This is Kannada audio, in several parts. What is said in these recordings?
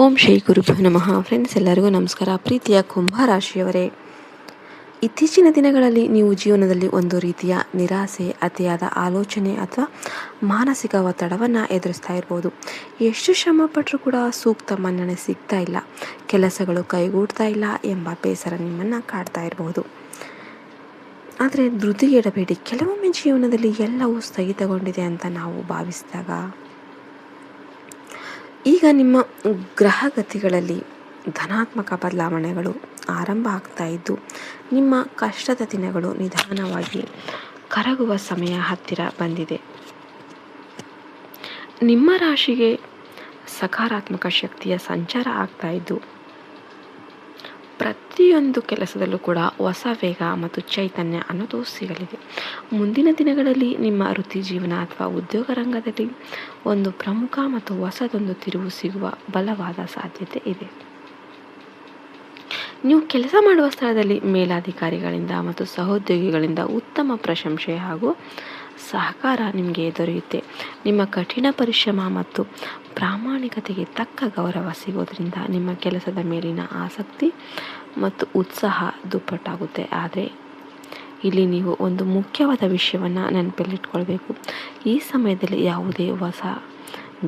ಓಂ ಶ್ರೀ ಗುರುಭ್ಯೋ ನಮಃ. ಫ್ರೆಂಡ್ಸ್, ಎಲ್ಲರಿಗೂ ನಮಸ್ಕಾರ. ಪ್ರೀತಿಯ ಕುಂಭ ರಾಶಿಯವರೇ, ಇತ್ತೀಚಿನ ದಿನಗಳಲ್ಲಿ ನೀವು ಜೀವನದಲ್ಲಿ ಒಂದು ರೀತಿಯ ನಿರಾಸೆ, ಅತಿಯಾದ ಆಲೋಚನೆ ಅಥವಾ ಮಾನಸಿಕ ಒತ್ತಡವನ್ನು ಎದುರಿಸ್ತಾ ಇರ್ಬೋದು. ಎಷ್ಟು ಶ್ರಮ ಪಟ್ಟರೂ ಕೂಡ ಸೂಕ್ತ ಮನ್ನಣೆ ಸಿಗ್ತಾ ಇಲ್ಲ, ಕೆಲಸಗಳು ಕೈಗೂಡ್ತಾ ಇಲ್ಲ ಎಂಬ ಬೇಸರ ನಿಮ್ಮನ್ನು ಕಾಡ್ತಾ ಇರಬಹುದು. ಆದರೆ ಧೃತಿಗೆಡಬೇಡಿ, ಕೆಲವೊಮ್ಮೆ ಜೀವನದಲ್ಲಿ ಎಲ್ಲವೂ ಸ್ಥಗಿತಗೊಂಡಿದೆ ಅಂತ ನಾವು ಭಾವಿಸಿದಾಗ ಈಗ ನಿಮ್ಮ ಗ್ರಹಗತಿಗಳಲ್ಲಿ ಧನಾತ್ಮಕ ಬದಲಾವಣೆಗಳು ಆರಂಭ ಆಗ್ತಾ ಇದ್ದು, ನಿಮ್ಮ ಕಷ್ಟದ ದಿನಗಳು ನಿಧಾನವಾಗಿ ಕರಗುವ ಸಮಯ ಹತ್ತಿರ ಬಂದಿದೆ. ನಿಮ್ಮ ರಾಶಿಗೆ ಸಕಾರಾತ್ಮಕ ಶಕ್ತಿಯ ಸಂಚಾರ ಆಗ್ತಾ ಇದ್ದು, ಪ್ರತಿಯೊಂದು ಕೆಲಸದಲ್ಲೂ ಕೂಡ ಹೊಸ ವೇಗ ಮತ್ತು ಚೈತನ್ಯ ಅನ್ನೋದು ಸಿಗಲಿದೆ. ಮುಂದಿನ ದಿನಗಳಲ್ಲಿ ನಿಮ್ಮ ವೃತ್ತಿ ಜೀವನ ಅಥವಾ ಉದ್ಯೋಗ ರಂಗದಲ್ಲಿ ಒಂದು ಪ್ರಮುಖ ಮತ್ತು ಹೊಸದೊಂದು ತಿರುವು ಸಿಗುವ ಬಲವಾದ ಸಾಧ್ಯತೆ ಇದೆ. ನೀವು ಕೆಲಸ ಮಾಡುವ ಸ್ಥಳದಲ್ಲಿ ಮೇಲಾಧಿಕಾರಿಗಳಿಂದ ಮತ್ತು ಸಹೋದ್ಯೋಗಿಗಳಿಂದ ಉತ್ತಮ ಪ್ರಶಂಸೆ ಹಾಗೂ ಸಹಕಾರ ನಿಮಗೆ ದೊರೆಯುತ್ತೆ. ನಿಮ್ಮ ಕಠಿಣ ಪರಿಶ್ರಮ ಮತ್ತು ಪ್ರಾಮಾಣಿಕತೆಗೆ ತಕ್ಕ ಗೌರವ ಸಿಗೋದ್ರಿಂದ ನಿಮ್ಮ ಕೆಲಸದ ಮೇಲಿನ ಆಸಕ್ತಿ ಮತ್ತು ಉತ್ಸಾಹ ದುಪ್ಪಟ್ಟಾಗುತ್ತೆ. ಆದರೆ ಇಲ್ಲಿ ನೀವು ಒಂದು ಮುಖ್ಯವಾದ ವಿಷಯವನ್ನು ನೆನಪಲ್ಲಿಟ್ಕೊಳ್ಬೇಕು. ಈ ಸಮಯದಲ್ಲಿ ಯಾವುದೇ ಹೊಸ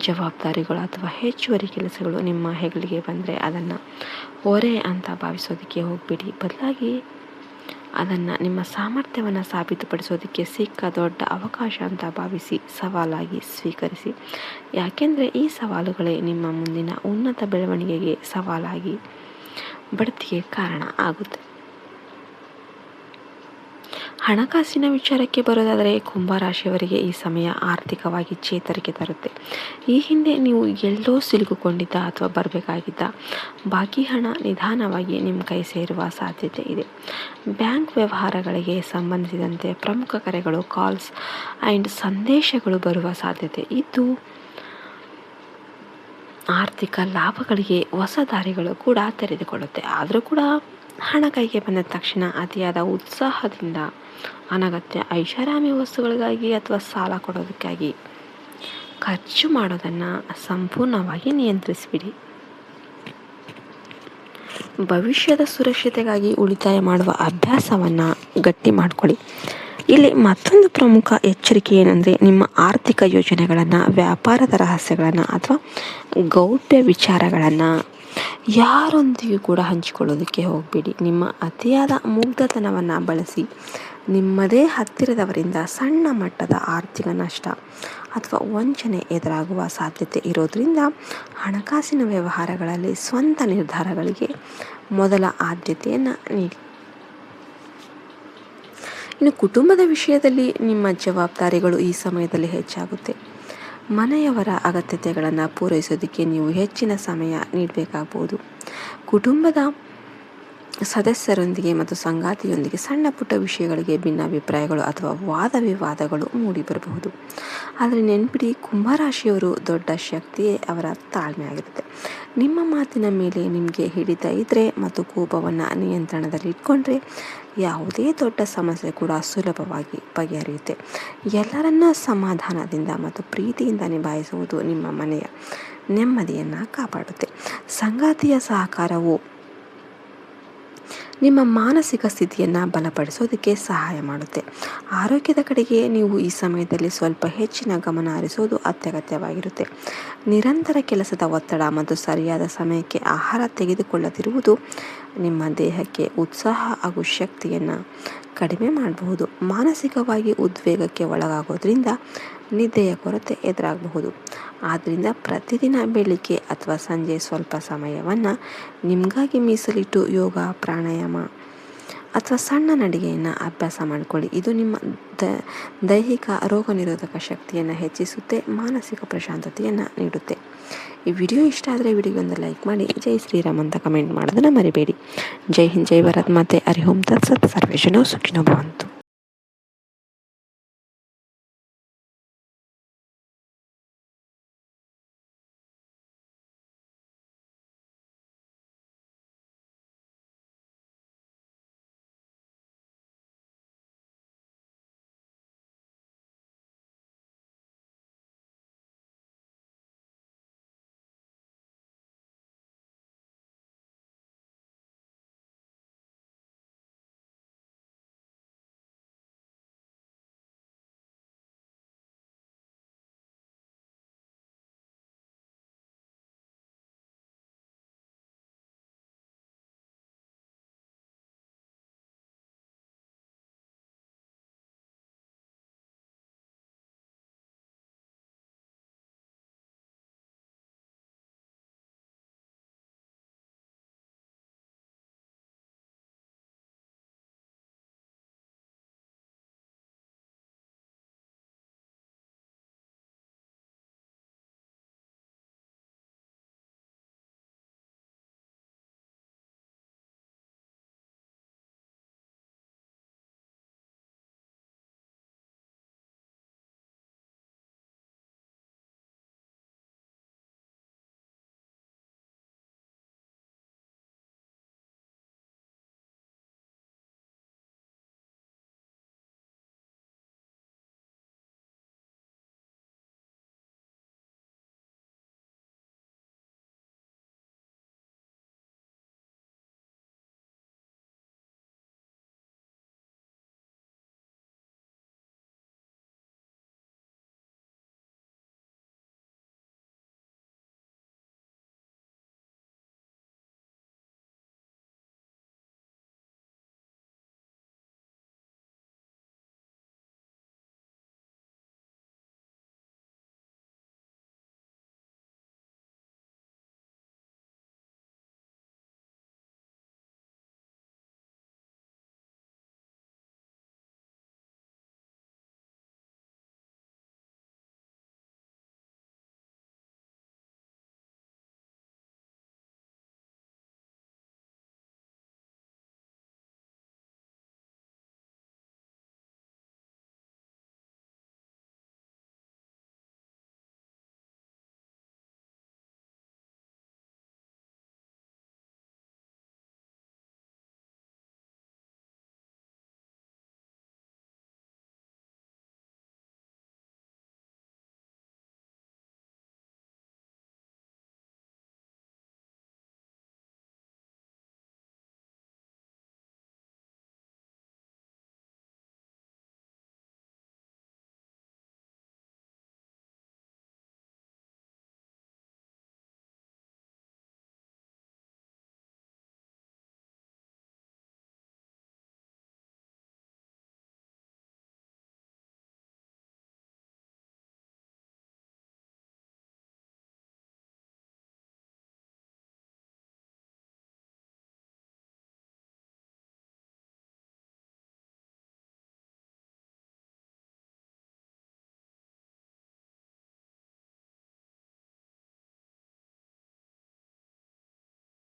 ಜವಾಬ್ದಾರಿಗಳು ಅಥವಾ ಹೆಚ್ಚುವರಿ ಕೆಲಸಗಳು ನಿಮ್ಮ ಹೆಗಲಿಗೆ ಬಂದರೆ ಅದನ್ನು ಹೊರೆ ಅಂತ ಭಾವಿಸೋದಕ್ಕೆ ಹೋಗಬೇಡಿ. ಬದಲಾಗಿ ಅದನ್ನು ನಿಮ್ಮ ಸಾಮರ್ಥ್ಯವನ್ನು ಸಾಬೀತುಪಡಿಸೋದಕ್ಕೆ ಸಿಕ್ಕ ದೊಡ್ಡ ಅವಕಾಶ ಅಂತ ಭಾವಿಸಿ ಸವಾಲಾಗಿ ಸ್ವೀಕರಿಸಿ. ಯಾಕೆಂದರೆ ಈ ಸವಾಲುಗಳೇ ನಿಮ್ಮ ಮುಂದಿನ ಉನ್ನತ ಬೆಳವಣಿಗೆಗೆ ಸವಾಲಾಗಿ ಬಡ್ತಿಗೆ ಕಾರಣ ಆಗುತ್ತೆ. ಹಣಕಾಸಿನ ವಿಚಾರಕ್ಕೆ ಬರೋದಾದರೆ ಕುಂಭರಾಶಿಯವರಿಗೆ ಈ ಸಮಯ ಆರ್ಥಿಕವಾಗಿ ಚೇತರಿಕೆ ತರುತ್ತೆ. ಈ ಹಿಂದೆ ನೀವು ಎಲ್ಲೋ ಸಿಲುಕಿಕೊಂಡಿದ್ದ ಅಥವಾ ಬರಬೇಕಾಗಿದ್ದ ಬಾಕಿ ಹಣ ನಿಧಾನವಾಗಿ ನಿಮ್ಮ ಕೈ ಸೇರುವ ಸಾಧ್ಯತೆ ಇದೆ. ಬ್ಯಾಂಕ್ ವ್ಯವಹಾರಗಳಿಗೆ ಸಂಬಂಧಿಸಿದಂತೆ ಪ್ರಮುಖ ಕರೆಗಳು, ಕಾಲ್ಸ್ ಆ್ಯಂಡ್ ಸಂದೇಶಗಳು ಬರುವ ಸಾಧ್ಯತೆ ಇದ್ದು, ಆರ್ಥಿಕ ಲಾಭಗಳಿಗೆ ಹೊಸ ದಾರಿಗಳು ಕೂಡ ತೆರೆದುಕೊಳ್ಳುತ್ತೆ. ಆದರೂ ಕೂಡ ಹಣ ಕೈಗೆ ಬಂದ ತಕ್ಷಣ ಅತಿಯಾದ ಉತ್ಸಾಹದಿಂದ ಅನಗತ್ಯ ಐಷಾರಾಮಿ ವಸ್ತುಗಳಿಗಾಗಿ ಅಥವಾ ಸಾಲ ಕೊಡೋದಕ್ಕಾಗಿ ಖರ್ಚು ಮಾಡೋದನ್ನು ಸಂಪೂರ್ಣವಾಗಿ ನಿಯಂತ್ರಿಸಿಬಿಡಿ. ಭವಿಷ್ಯದ ಸುರಕ್ಷತೆಗಾಗಿ ಉಳಿತಾಯ ಮಾಡುವ ಅಭ್ಯಾಸವನ್ನು ಗಟ್ಟಿ ಮಾಡಿಕೊಳ್ಳಿ. ಇಲ್ಲಿ ಮತ್ತೊಂದು ಪ್ರಮುಖ ಎಚ್ಚರಿಕೆ ಏನಂದರೆ, ನಿಮ್ಮ ಆರ್ಥಿಕ ಯೋಜನೆಗಳನ್ನು, ವ್ಯಾಪಾರದ ರಹಸ್ಯಗಳನ್ನು ಅಥವಾ ಗೌಪ್ಯ ವಿಚಾರಗಳನ್ನು ಯಾರೊಂದಿಗೂ ಕೂಡ ಹಂಚಿಕೊಳ್ಳೋದಕ್ಕೆ ಹೋಗಬೇಡಿ. ನಿಮ್ಮ ಅತಿಯಾದ ಮುಗ್ಧತನವನ್ನು ಬಳಸಿ ನಿಮ್ಮದೇ ಹತ್ತಿರದವರಿಂದ ಸಣ್ಣ ಮಟ್ಟದ ಆರ್ಥಿಕ ನಷ್ಟ ಅಥವಾ ವಂಚನೆ ಎದುರಾಗುವ ಸಾಧ್ಯತೆ ಇರೋದರಿಂದ ಹಣಕಾಸಿನ ವ್ಯವಹಾರಗಳಲ್ಲಿ ಸ್ವಂತ ನಿರ್ಧಾರಗಳಿಗೆ ಮೊದಲ ಆದ್ಯತೆಯನ್ನು ನೀಡಿ. ಇನ್ನು ಕುಟುಂಬದ ವಿಷಯದಲ್ಲಿ ನಿಮ್ಮ ಜವಾಬ್ದಾರಿಗಳು ಈ ಸಮಯದಲ್ಲಿ ಹೆಚ್ಚಾಗುತ್ತೆ. ಮನೆಯವರ ಅಗತ್ಯತೆಗಳನ್ನು ಪೂರೈಸೋದಕ್ಕೆ ನೀವು ಹೆಚ್ಚಿನ ಸಮಯ ನೀಡಬೇಕಾಗಬಹುದು. ಕುಟುಂಬದ ಸದಸ್ಯರೊಂದಿಗೆ ಮತ್ತು ಸಂಗಾತಿಯೊಂದಿಗೆ ಸಣ್ಣ ಪುಟ್ಟ ವಿಷಯಗಳಿಗೆ ಭಿನ್ನಾಭಿಪ್ರಾಯಗಳು ಅಥವಾ ವಾದ ವಿವಾದಗಳು ಮೂಡಿಬರಬಹುದು. ಆದರೆ ನೆನ್ಪಿಡಿ, ಕುಂಭರಾಶಿಯವರು ದೊಡ್ಡ ಶಕ್ತಿಯೇ ಅವರ ತಾಳ್ಮೆ ಆಗಿರುತ್ತೆ. ನಿಮ್ಮ ಮಾತಿನ ಮೇಲೆ ನಿಮಗೆ ಹಿಡಿತ ಇದ್ದರೆ ಮತ್ತು ಕೋಪವನ್ನು ನಿಯಂತ್ರಣದಲ್ಲಿ ಇಟ್ಕೊಂಡ್ರೆ ಯಾವುದೇ ದೊಡ್ಡ ಸಮಸ್ಯೆ ಕೂಡ ಸುಲಭವಾಗಿ ಬಗೆಹರಿಯುತ್ತೆ. ಎಲ್ಲರನ್ನ ಸಮಾಧಾನದಿಂದ ಮತ್ತು ಪ್ರೀತಿಯಿಂದ ನಿಭಾಯಿಸುವುದು ನಿಮ್ಮ ಮನೆಯ ನೆಮ್ಮದಿಯನ್ನು ಕಾಪಾಡುತ್ತೆ. ಸಂಗಾತಿಯ ಸಹಕಾರವು ನಿಮ್ಮ ಮಾನಸಿಕ ಸ್ಥಿತಿಯನ್ನು ಬಲಪಡಿಸೋದಕ್ಕೆ ಸಹಾಯ ಮಾಡುತ್ತೆ. ಆರೋಗ್ಯದ ಕಡೆಗೆ ನೀವು ಈ ಸಮಯದಲ್ಲಿ ಸ್ವಲ್ಪ ಹೆಚ್ಚಿನ ಗಮನ ಹರಿಸೋದು ಅತ್ಯಗತ್ಯವಾಗಿರುತ್ತೆ. ನಿರಂತರ ಕೆಲಸದ ಒತ್ತಡ ಮತ್ತು ಸರಿಯಾದ ಸಮಯಕ್ಕೆ ಆಹಾರ ತೆಗೆದುಕೊಳ್ಳದಿರುವುದು ನಿಮ್ಮ ದೇಹಕ್ಕೆ ಉತ್ಸಾಹ ಹಾಗೂ ಶಕ್ತಿಯನ್ನು ಕಡಿಮೆ ಮಾಡಬಹುದು. ಮಾನಸಿಕವಾಗಿ ಉದ್ವೇಗಕ್ಕೆ ಒಳಗಾಗೋದ್ರಿಂದ ನಿದ್ದೆಯ ಕೊರತೆ ಎದುರಾಗಬಹುದು. ಆದ್ದರಿಂದ ಪ್ರತಿದಿನ ಬೆಳಿಗ್ಗೆ ಅಥವಾ ಸಂಜೆ ಸ್ವಲ್ಪ ಸಮಯವನ್ನು ನಿಮಗಾಗಿ ಮೀಸಲಿಟ್ಟು ಯೋಗ, ಪ್ರಾಣಾಯಾಮ ಅಥವಾ ಸಣ್ಣ ನಡಿಗೆಯನ್ನು ಅಭ್ಯಾಸ ಮಾಡಿಕೊಳ್ಳಿ. ಇದು ನಿಮ್ಮ ದೈಹಿಕ ರೋಗ ನಿರೋಧಕ ಶಕ್ತಿಯನ್ನು ಹೆಚ್ಚಿಸುತ್ತೆ, ಮಾನಸಿಕ ಪ್ರಶಾಂತತೆಯನ್ನು ನೀಡುತ್ತೆ. ಈ ವಿಡಿಯೋ ಇಷ್ಟ ಆದರೆ ವಿಡಿಯೋಗೆ ಒಂದು ಲೈಕ್ ಮಾಡಿ, ಜೈ ಶ್ರೀರಾಮ್ ಅಂತ ಕಮೆಂಟ್ ಮಾಡೋದನ್ನು ಮರಿಬೇಡಿ. ಜೈ ಹಿಂದ್, ಜೈ ಭಾರತ್ ಮಾತೆ, ಹರಿ ಓಂ ತತ್ಸತ್. ಸರ್ವೇ ಜನೋ ಸುಖಿನೋ ಭವಂತು.